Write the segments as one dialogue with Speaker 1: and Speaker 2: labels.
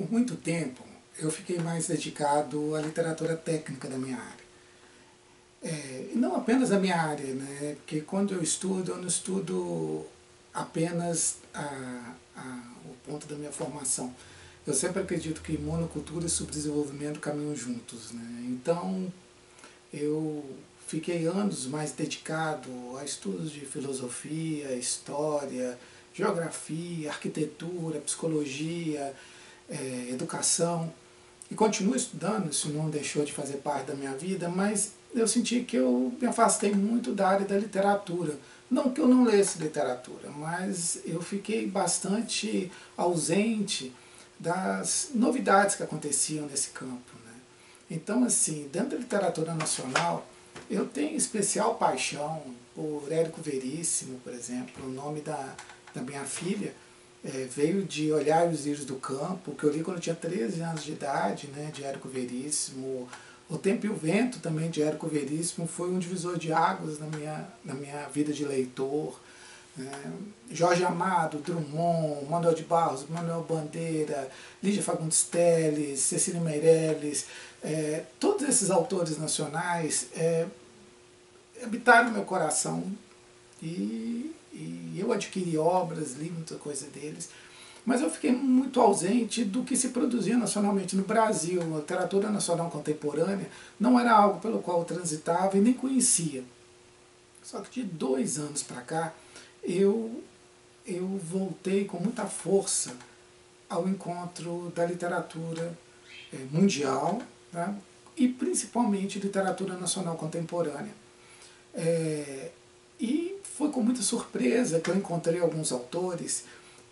Speaker 1: Por muito tempo, eu fiquei mais dedicado à literatura técnica da minha área. E não apenas da minha área, né? Porque quando eu não estudo apenas o ponto da minha formação. Eu sempre acredito que monocultura e subdesenvolvimento caminham juntos, né? Então, eu fiquei anos mais dedicado a estudos de filosofia, história, geografia, arquitetura, psicologia, educação. E continuo estudando, isso não deixou de fazer parte da minha vida, mas eu senti que eu me afastei muito da área da literatura. Não que eu não lesse literatura, mas eu fiquei bastante ausente das novidades que aconteciam nesse campo, né? Então, assim, dentro da literatura nacional, eu tenho especial paixão por Érico Veríssimo, por exemplo. O nome da minha filha veio de Olhar os Íris do Campo, que eu li quando eu tinha 13 anos de idade, né, de Érico Veríssimo. O Tempo e o Vento, também, de Érico Veríssimo, foi um divisor de águas na minha vida de leitor. Jorge Amado, Drummond, Manuel de Barros, Manuel Bandeira, Lígia Fagundes Telles, Cecília Meirelles, todos esses autores nacionais habitaram meu coração e eu adquiri obras, li muita coisa deles, mas eu fiquei muito ausente do que se produzia nacionalmente no Brasil. A literatura nacional contemporânea não era algo pelo qual eu transitava e nem conhecia. Só que de 2 anos para cá, eu voltei com muita força ao encontro da literatura mundial, tá? E principalmente literatura nacional contemporânea. E foi com muita surpresa que eu encontrei alguns autores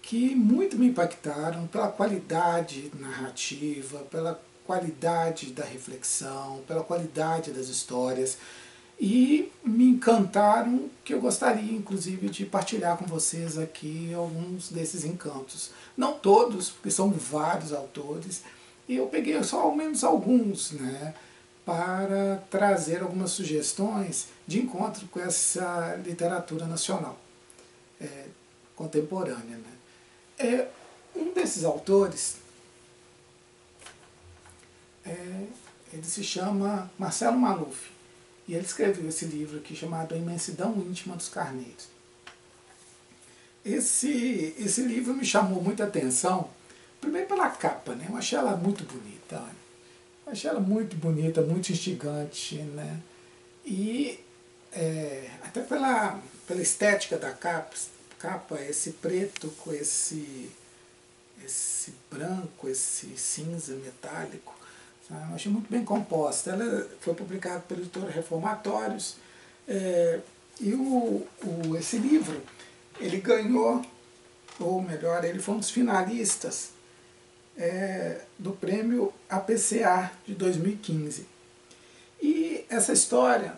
Speaker 1: que muito me impactaram pela qualidade narrativa, pela qualidade da reflexão, pela qualidade das histórias, e me encantaram, que eu gostaria inclusive de partilhar com vocês aqui alguns desses encantos. Não todos, porque são vários autores, e eu peguei só ao menos alguns, né, para trazer algumas sugestões de encontro com essa literatura nacional contemporânea, né. Um desses autores, ele se chama Marcelo Maluf, e ele escreveu esse livro aqui chamado A Imensidão Íntima dos Carneiros. Esse livro me chamou muita atenção, primeiro pela capa, né? Eu achei ela muito bonita, olha. Eu achei ela muito bonita, muito instigante, né? E até pela estética da capa, esse preto com esse branco, esse cinza metálico, sabe? Eu achei muito bem composta. Ela foi publicada pela editora Reformatórios, e esse livro, ele ganhou, ou melhor, ele foi um dos finalistas do prêmio APCA de 2015. E essa história,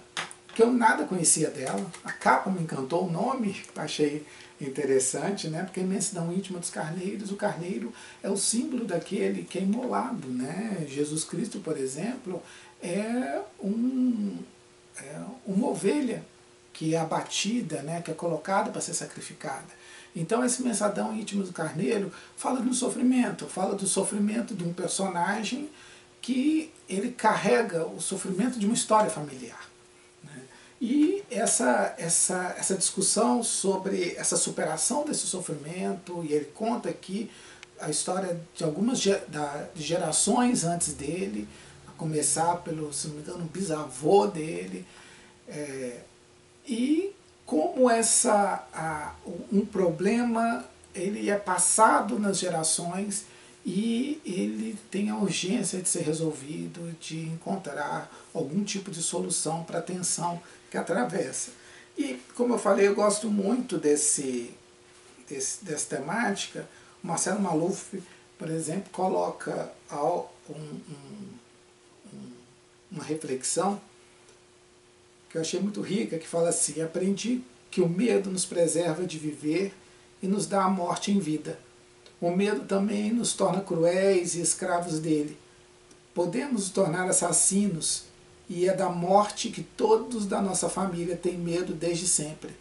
Speaker 1: que eu nada conhecia dela, a capa me encantou, o nome achei interessante, né? Porque a imensidão íntima dos carneiros, o carneiro é o símbolo daquele que é imolado, né? Jesus Cristo, por exemplo, é uma ovelha que é abatida, né? Que é colocada para ser sacrificada. Então essa imensidão íntima do carneiro fala do sofrimento de um personagem que ele carrega o sofrimento de uma história familiar. E essa discussão sobre essa superação desse sofrimento, e ele conta aqui a história de algumas gerações antes dele, a começar pelo, se não me engano, bisavô dele, e como um problema ele é passado nas gerações e ele tem a urgência de ser resolvido, de encontrar algum tipo de solução para a tensão que atravessa. E, como eu falei, eu gosto muito dessa temática. O Marcelo Maluf, por exemplo, coloca uma reflexão que eu achei muito rica, que fala assim: aprendi que o medo nos preserva de viver e nos dá a morte em vida. O medo também nos torna cruéis e escravos dele. Podemos nos tornar assassinos, e é da morte que todos da nossa família têm medo desde sempre.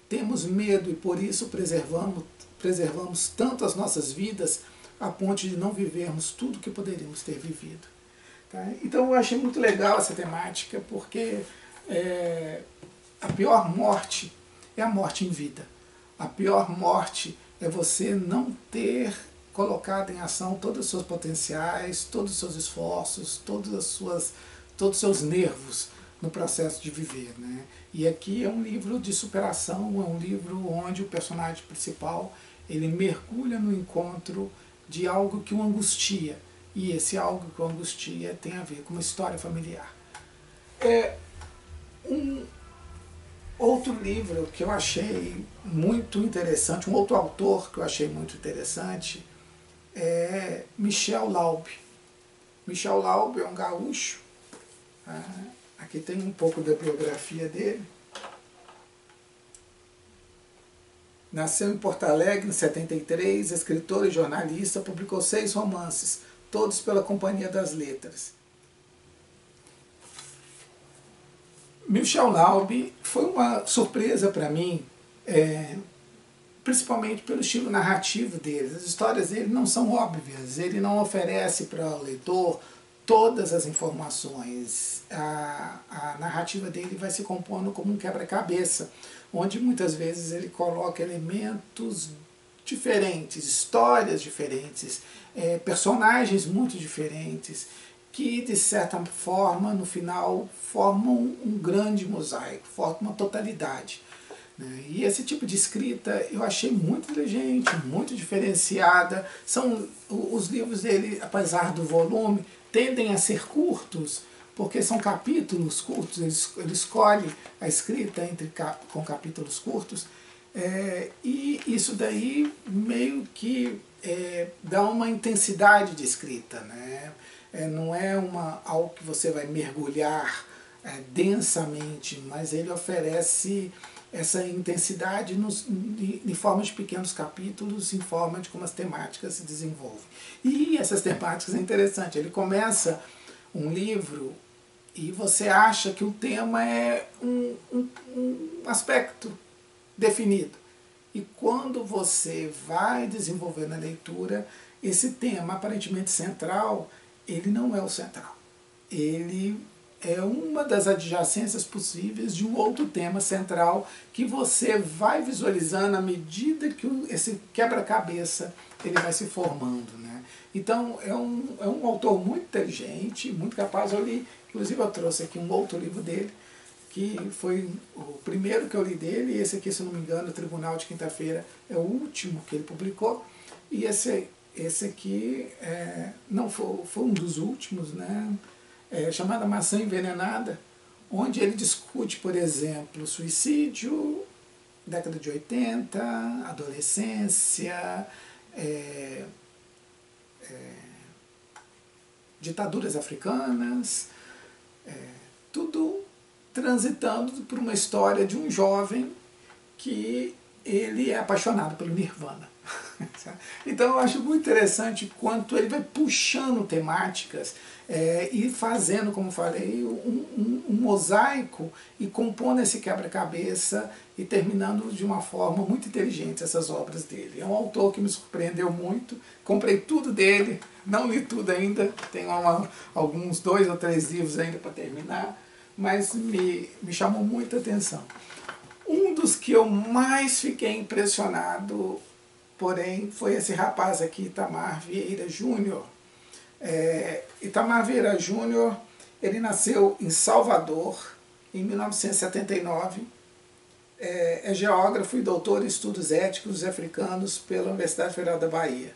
Speaker 1: Temos medo e por isso preservamos tanto as nossas vidas a ponto de não vivermos tudo que poderíamos ter vivido. Tá? Então eu achei muito legal essa temática, porque a pior morte é a morte em vida. A pior morte é você não ter colocado em ação todos os seus potenciais, todos os seus esforços, todos os seus nervos no processo de viver. Né? E aqui é um livro de superação, é um livro onde o personagem principal ele mergulha no encontro de algo que o angustia, e esse algo que o angustia tem a ver com uma história familiar. Um outro livro que eu achei muito interessante, um outro autor que eu achei muito interessante, é Michel Laub. Michel Laub é um gaúcho. Aqui tem um pouco da biografia dele. Nasceu em Porto Alegre em 73, escritor e jornalista, publicou 6 romances, todos pela Companhia das Letras. Michel Laub foi uma surpresa para mim, principalmente pelo estilo narrativo dele. As histórias dele não são óbvias, ele não oferece para o leitor todas as informações. A narrativa dele vai se compondo como um quebra-cabeça, onde muitas vezes ele coloca elementos diferentes, histórias diferentes, personagens muito diferentes, que de certa forma no final formam um grande mosaico, formam uma totalidade. E esse tipo de escrita eu achei muito inteligente, muito diferenciada. Os livros dele, apesar do volume, tendem a ser curtos, porque são capítulos curtos, ele escolhe a escrita com capítulos curtos, e isso daí meio que dá uma intensidade de escrita. Né? Não é algo que você vai mergulhar densamente, mas ele oferece essa intensidade em forma de pequenos capítulos, em forma de como as temáticas se desenvolvem. E essas temáticas é interessante, ele começa um livro e você acha que o tema é um aspecto definido. E quando você vai desenvolvendo a leitura, esse tema aparentemente central, ele não é o central. Ele é uma das adjacências possíveis de um outro tema central que você vai visualizando à medida que esse quebra-cabeça ele vai se formando. Né? Então é um autor muito inteligente, muito capaz. Eu li, inclusive eu trouxe aqui um outro livro dele, que foi o primeiro que eu li dele, e esse aqui, se não me engano, o Tribunal de Quinta-feira, é o último que ele publicou, e esse aqui não foi um dos últimos, né? Chamada Maçã Envenenada, onde ele discute, por exemplo, suicídio, década de 80, adolescência, ditaduras africanas, tudo transitando por uma história de um jovem que ele é apaixonado pelo Nirvana. Então eu acho muito interessante quanto ele vai puxando temáticas e fazendo, como falei, um mosaico e compondo esse quebra-cabeça e terminando de uma forma muito inteligente essas obras dele. É um autor que me surpreendeu muito, comprei tudo dele, não li tudo ainda, tenho alguns 2 ou 3 livros ainda para terminar, mas me chamou muita atenção. Um dos que eu mais fiquei impressionado, porém, foi esse rapaz aqui, Itamar Vieira Júnior. Itamar Vieira Júnior, ele nasceu em Salvador, em 1979, é geógrafo e doutor em estudos étnicos africanos pela Universidade Federal da Bahia.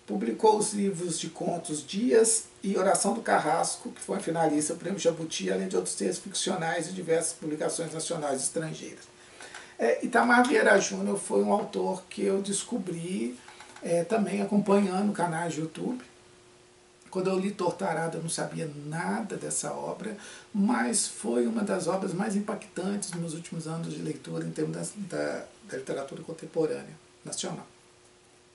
Speaker 1: Publicou os livros de contos Dias e Oração do Carrasco, que foi finalista do Prêmio Jabuti, além de outros textos ficcionais e diversas publicações nacionais e estrangeiras. Itamar Vieira Júnior foi um autor que eu descobri também acompanhando canais de YouTube. Quando eu li Tortarada eu não sabia nada dessa obra, mas foi uma das obras mais impactantes nos meus últimos anos de leitura em termos da literatura contemporânea nacional.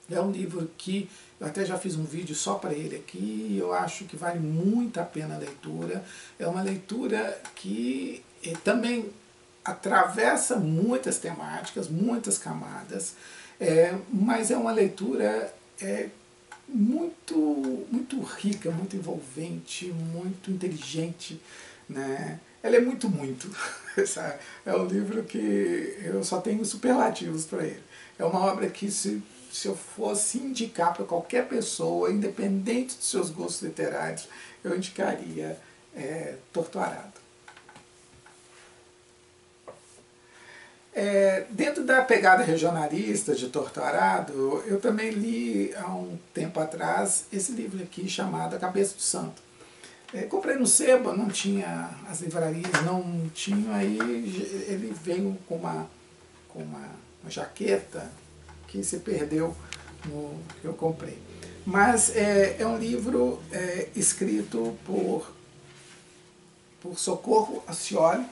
Speaker 1: É um livro que eu até já fiz um vídeo só para ele aqui, e eu acho que vale muito a pena a leitura. É uma leitura que também atravessa muitas temáticas, muitas camadas, mas é uma leitura muito rica, muito envolvente, muito inteligente, né? Ela é muito. Sabe? É um livro que eu só tenho superlativos para ele. É uma obra que, se eu fosse indicar para qualquer pessoa, independente dos seus gostos literários, eu indicaria Torto Arado. Dentro da pegada regionalista de Torto Arado, eu também li há um tempo atrás esse livro aqui chamado A Cabeça do Santo. Comprei no Sebo, não tinha, as livrarias não tinham, aí ele veio com uma jaqueta que se perdeu no que eu comprei. Mas é um livro escrito por Socorro Acioli,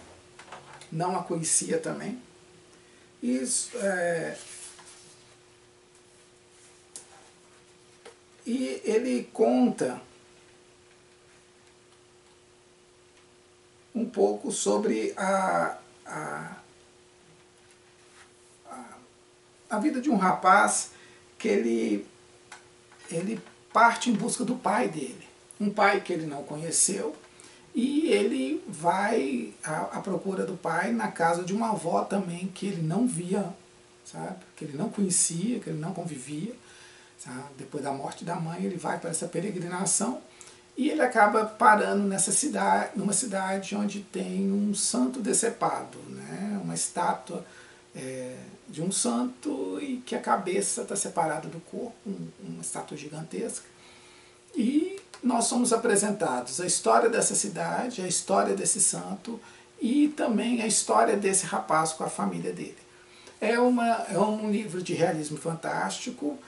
Speaker 1: não a conhecia também. Isso, e ele conta um pouco sobre a vida de um rapaz que ele parte em busca do pai dele. Um pai que ele não conheceu, e ele vai à procura do pai na casa de uma avó também que ele não via, sabe? Que ele não conhecia, que ele não convivia. Sabe? Depois da morte da mãe, ele vai para essa peregrinação e ele acaba parando numa cidade onde tem um santo decepado, né? Uma estátua de um santo e que a cabeça está separada do corpo, uma estátua gigantesca. E nós somos apresentados a história dessa cidade, a história desse santo e também a história desse rapaz com a família dele. É um livro de realismo fantástico,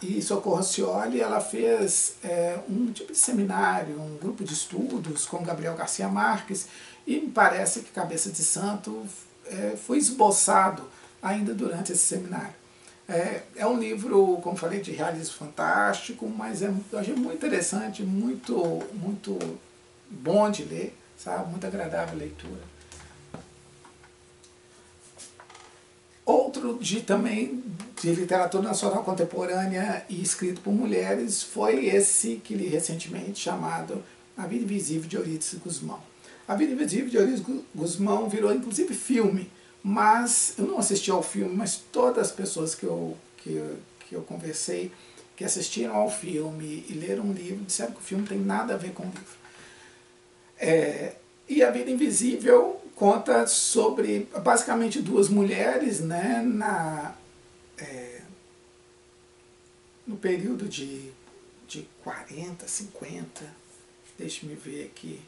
Speaker 1: e Socorro Acioli, ela fez um tipo de seminário, um grupo de estudos com Gabriel Garcia Marques, e me parece que Cabeça de Santo foi esboçado ainda durante esse seminário. É um livro, como falei, de realismo fantástico, mas eu achei muito interessante, muito bom de ler, sabe? Muito agradável a leitura. Outro também de literatura nacional contemporânea e escrito por mulheres foi esse que li recentemente, chamado A Vida Invisível de Eurídice Gusmão. A Vida Invisível de Eurídice Gusmão virou inclusive filme, mas eu não assisti ao filme, mas todas as pessoas que eu conversei, que assistiram ao filme e leram o livro, disseram que o filme não tem nada a ver com o livro. E A Vida Invisível conta sobre basicamente duas mulheres, né, no período de 40, 50, deixe-me ver aqui,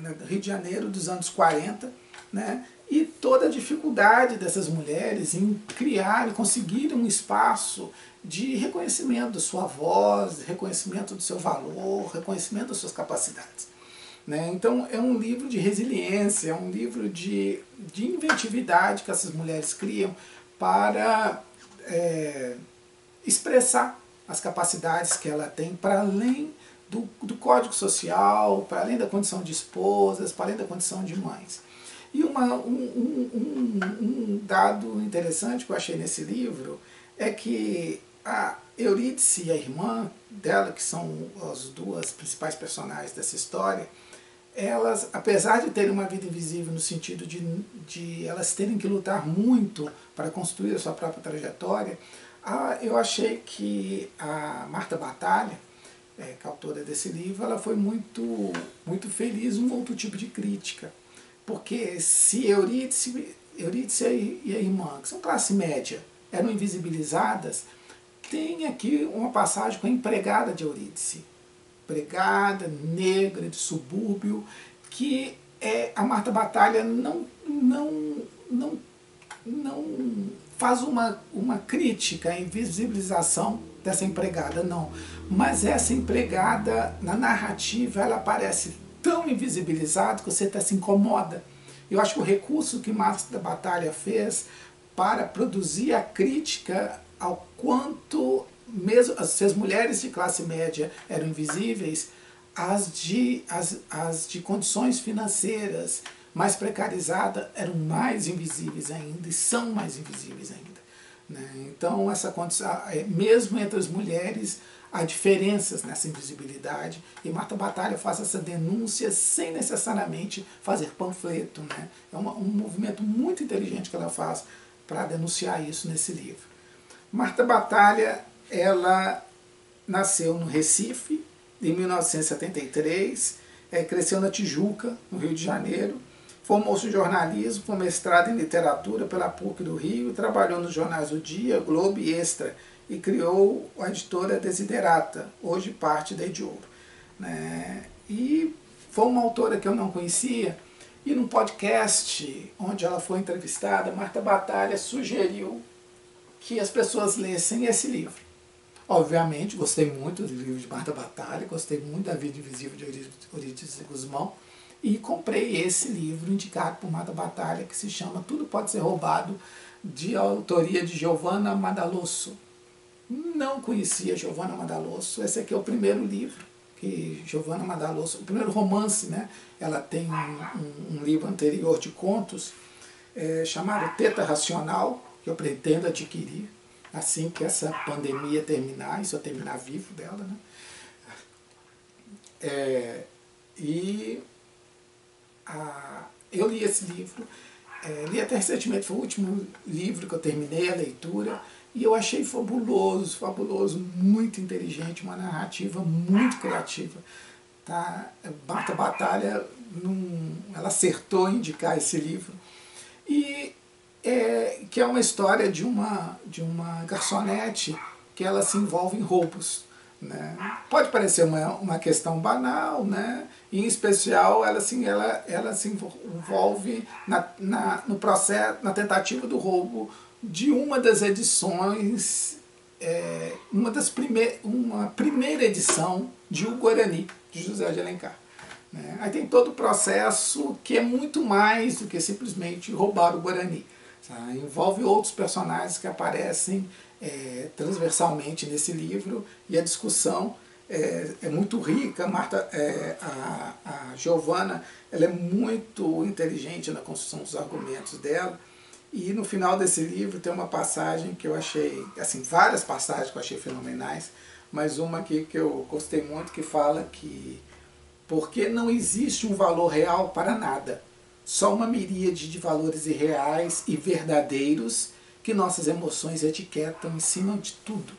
Speaker 1: no Rio de Janeiro dos anos 40, né, e toda a dificuldade dessas mulheres em criar e conseguir um espaço de reconhecimento da sua voz, reconhecimento do seu valor, reconhecimento das suas capacidades. Né? Então é um livro de resiliência, é um livro de inventividade que essas mulheres criam para expressar as capacidades que ela tem para além do código social, para além da condição de esposas, para além da condição de mães. E um dado interessante que eu achei nesse livro é que a Eurídice e a irmã dela, que são as duas principais personagens dessa história, elas, apesar de terem uma vida invisível no sentido de elas terem que lutar muito para construir a sua própria trajetória, eu achei que a Marta Batalha, que é a autora desse livro, ela foi muito feliz um outro tipo de crítica. Porque se Eurídice e a irmã, que são classe média, eram invisibilizadas, tem aqui uma passagem com a empregada de Eurídice, empregada, negra, de subúrbio, que a Marta Batalha não faz uma crítica à invisibilização dessa empregada, não. Mas essa empregada, na narrativa, ela aparece tão invisibilizada que você até se incomoda. Eu acho que o recurso que Marta Batalha fez para produzir a crítica ao quanto, mesmo se as mulheres de classe média eram invisíveis, as de condições financeiras mais precarizadas eram mais invisíveis ainda, e são mais invisíveis ainda. né? Então, essa condição, mesmo entre as mulheres, há diferenças nessa invisibilidade, e Martha Batalha faz essa denúncia sem necessariamente fazer panfleto, né? É um movimento muito inteligente que ela faz para denunciar isso nesse livro. Martha Batalha, ela nasceu no Recife, em 1973, cresceu na Tijuca, no Rio de Janeiro, formou-se em jornalismo, com mestrado em literatura pela PUC do Rio, trabalhou nos jornais O Dia, Globo e Extra, e criou a editora Desiderata, hoje parte da Ediouro, né? E foi uma autora que eu não conhecia, e num podcast onde ela foi entrevistada, Martha Batalha sugeriu que as pessoas lessem esse livro. Obviamente, gostei muito do livro de Martha Batalha, gostei muito da Vida Invisível de Eurídice Guzmão, e comprei esse livro indicado por Martha Batalha, que se chama Tudo Pode Ser Roubado, de autoria de Giovanna Madalosso. Não conhecia Giovanna Madalosso, esse aqui é o primeiro livro que Giovanna Madalosso, o primeiro romance, né? Ela tem um livro anterior de contos, chamado Teta Racional, que eu pretendo adquirir assim que essa pandemia terminar, e se eu terminar vivo dela, né? Eu li esse livro, li até recentemente, foi o último livro que eu terminei a leitura, e eu achei fabuloso, fabuloso, muito inteligente, uma narrativa muito criativa. Tá? Martha Batalha, ela acertou em indicar esse livro, e que é uma história de uma garçonete que ela se envolve em roubos, né? Pode parecer uma questão banal, né? Em especial ela se envolve no processo, na tentativa do roubo de uma das edições, uma primeira edição de O Guarani, de José de Alencar. Né? Aí tem todo o processo que é muito mais do que simplesmente roubar o Guarani. Tá? Envolve outros personagens que aparecem transversalmente nesse livro, e a discussão é muito rica. A Giovanna, ela é muito inteligente na construção dos argumentos dela, e no final desse livro tem uma passagem que eu achei, assim, várias passagens que eu achei fenomenais, mas uma aqui que eu gostei muito, que fala que porque não existe um valor real para nada, só uma miríade de valores irreais e verdadeiros que nossas emoções etiquetam em cima de tudo.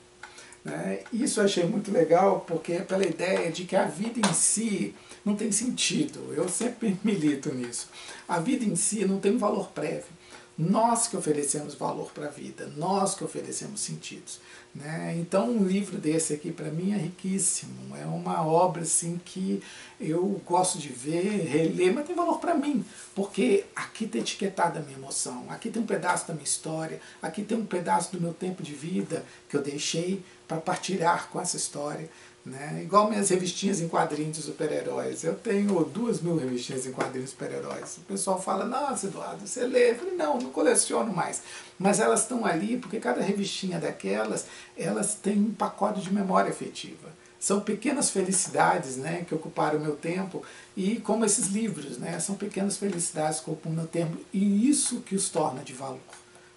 Speaker 1: Né? Isso eu achei muito legal, porque é pela ideia de que a vida em si não tem sentido. Eu sempre milito nisso. A vida em si não tem um valor prévio. Nós que oferecemos valor para a vida, nós que oferecemos sentidos. Né? Então um livro desse aqui para mim é riquíssimo, é uma obra assim, que eu gosto de ver, reler, mas tem valor para mim, porque aqui está etiquetada a minha emoção, aqui tem um pedaço da minha história, aqui tem um pedaço do meu tempo de vida que eu deixei para partilhar com essa história. Né? Igual minhas revistinhas em quadrinhos de super-heróis. Eu tenho 2.000 revistinhas em quadrinhos de super-heróis. O pessoal fala, nossa, Eduardo, você lê? Eu falei, não coleciono mais. Mas elas estão ali porque cada revistinha daquelas, elas têm um pacote de memória afetiva. São pequenas felicidades, né, que ocuparam o meu tempo, e como esses livros, né, são pequenas felicidades que ocupam o meu tempo, e isso que os torna de valor.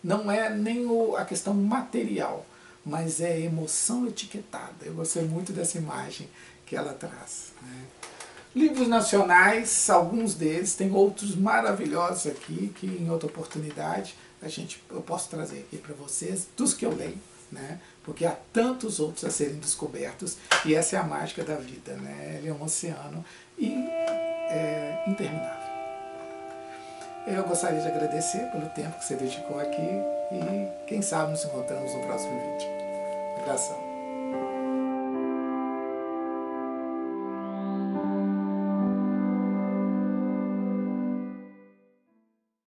Speaker 1: Não é nem a questão material, mas é emoção etiquetada. Eu gostei muito dessa imagem que ela traz. Né? Livros nacionais, alguns deles, tem outros maravilhosos aqui, que em outra oportunidade eu posso trazer aqui para vocês, dos que eu leio, né? Porque há tantos outros a serem descobertos, e essa é a mágica da vida. Né? Ele é um oceano interminável. Eu gostaria de agradecer pelo tempo que você dedicou aqui, e quem sabe nos encontramos no próximo vídeo. Um abração.